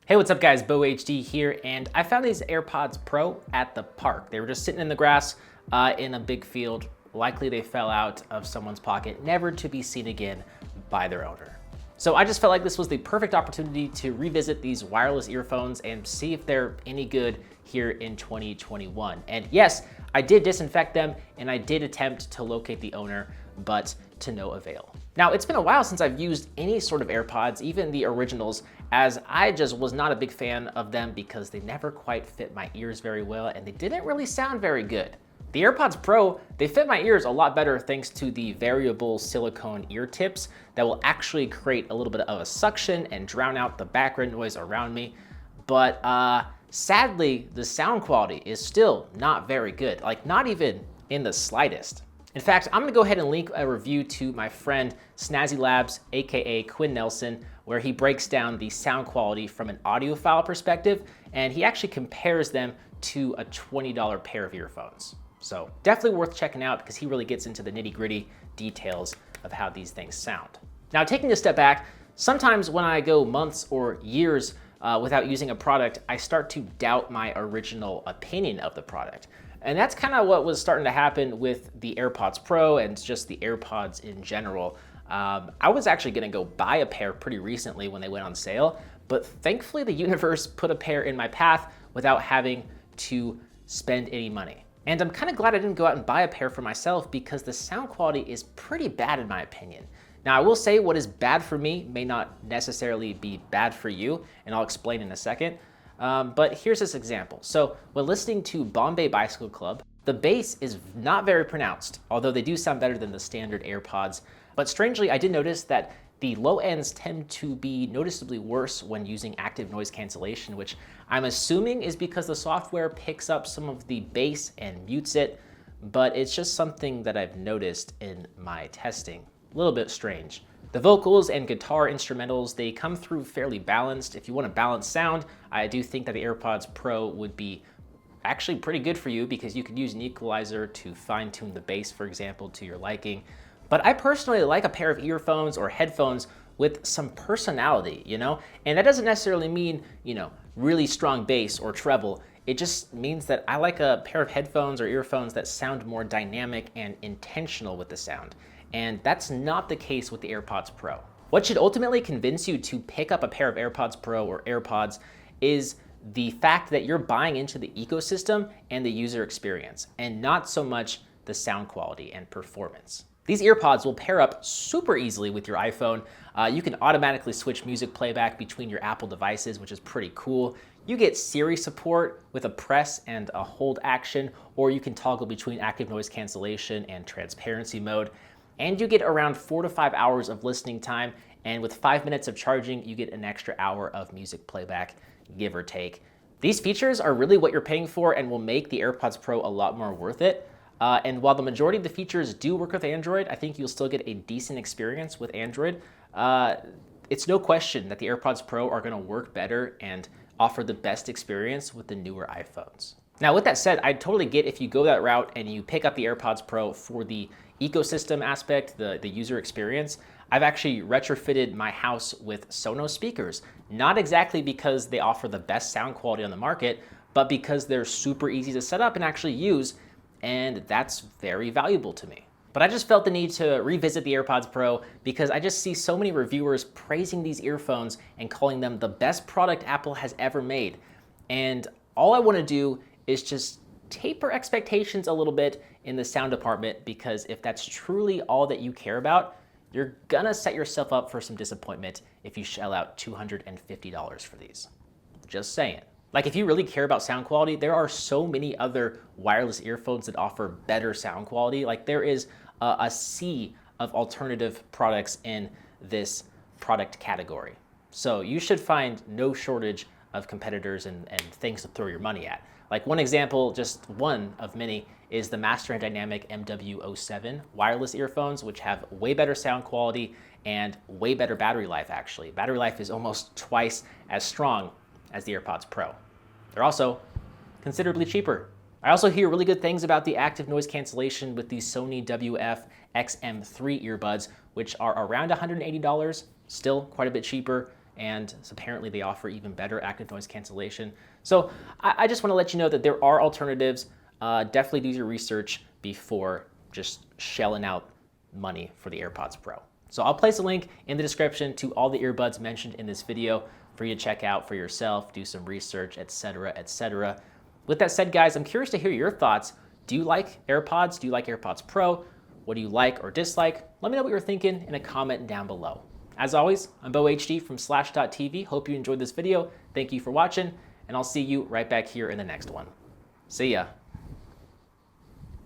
Hey, what's up guys, Bo HD here, and I found these AirPods Pro at the park. They were just sitting in the grass in a big field. Likely they fell out of someone's pocket, never to be seen again by their owner. So I just felt like this was the perfect opportunity to revisit these wireless earphones and see if they're any good here in 2021. And yes, I did disinfect them and I did attempt to locate the owner, but to no avail. Now, it's been a while since I've used any sort of AirPods, even the originals, as I just was not a big fan of them because they never quite fit my ears very well and they didn't really sound very good. The AirPods Pro, they fit my ears a lot better thanks to the variable silicone ear tips that will actually create a little bit of a suction and drown out the background noise around me. But sadly, the sound quality is still not very good, like not even in the slightest. In fact, I'm gonna go ahead and link a review to my friend Snazzy Labs, AKA Quinn Nelson, where he breaks down the sound quality from an audiophile perspective, and he actually compares them to a $20 pair of earphones. So definitely worth checking out because he really gets into the nitty-gritty details of how these things sound. Now, taking a step back, sometimes when I go months or years without using a product, I start to doubt my original opinion of the product. And that's kind of what was starting to happen with the AirPods Pro and just the AirPods in general. I was actually gonna go buy a pair pretty recently when they went on sale, but thankfully the universe put a pair in my path without having to spend any money. And I'm kind of glad I didn't go out and buy a pair for myself because the sound quality is pretty bad in my opinion. Now, I will say what is bad for me may not necessarily be bad for you, and I'll explain in a second. But here's this example. So when listening to Bombay Bicycle Club, the bass is not very pronounced, although they do sound better than the standard AirPods. But strangely, I did notice that the low ends tend to be noticeably worse when using active noise cancellation, which I'm assuming is because the software picks up some of the bass and mutes it, but it's just something that I've noticed in my testing. A little bit strange. The vocals and guitar instrumentals, they come through fairly balanced. If you want a balanced sound, I do think that the AirPods Pro would be actually pretty good for you because you could use an equalizer to fine-tune the bass, for example, to your liking. But I personally like a pair of earphones or headphones with some personality, you know? And that doesn't necessarily mean, really strong bass or treble. It just means that I like a pair of headphones or earphones that sound more dynamic and intentional with the sound. And that's not the case with the AirPods Pro. What should ultimately convince you to pick up a pair of AirPods Pro or AirPods is the fact that you're buying into the ecosystem and the user experience, and not so much the sound quality and performance. These earpods will pair up super easily with your iPhone. You can automatically switch music playback between your Apple devices, which is pretty cool. You get Siri support with a press and a hold action, or you can toggle between active noise cancellation and transparency mode. And you get around 4 to 5 hours of listening time, and with 5 minutes of charging, you get an extra hour of music playback, give or take. These features are really what you're paying for and will make the AirPods Pro a lot more worth it. And while the majority of the features do work with Android, I think you'll still get a decent experience with Android. It's no question that the AirPods Pro are gonna work better and offer the best experience with the newer iPhones. Now, with that said, I totally get if you go that route and you pick up the AirPods Pro for the ecosystem aspect, the user experience. I've actually retrofitted my house with Sonos speakers, not exactly because they offer the best sound quality on the market, but because they're super easy to set up and actually use, and that's very valuable to me. But I just felt the need to revisit the AirPods Pro because I just see so many reviewers praising these earphones and calling them the best product Apple has ever made. And all I want to do is just taper expectations a little bit in the sound department, because if that's truly all that you care about, you're gonna set yourself up for some disappointment if you shell out $250 for these. Just saying. Like, if you really care about sound quality, there are so many other wireless earphones that offer better sound quality. Like, there is a sea of alternative products in this product category. So you should find no shortage of competitors and things to throw your money at. Like, one example, just one of many, is the Master and Dynamic MW07 wireless earphones, which have way better sound quality and way better battery life, actually. Battery life is almost twice as strong as the AirPods Pro. They're also considerably cheaper. I also hear really good things about the active noise cancellation with the Sony WF-1000XM3 earbuds, which are around $180, still quite a bit cheaper. and apparently they offer even better active noise cancellation. So I just want to let you know that there are alternatives. Definitely do your research before just shelling out money for the AirPods Pro. So I'll place a link in the description to all the earbuds mentioned in this video for you to check out for yourself, do some research, etc., etc. With that said, guys, I'm curious to hear your thoughts. Do you like AirPods? Do you like AirPods Pro? What do you like or dislike? Let me know what you're thinking in a comment down below. As always, I'm Bo HD from Slash.tv. Hope you enjoyed this video. Thank you for watching, and I'll see you right back here in the next one. See ya.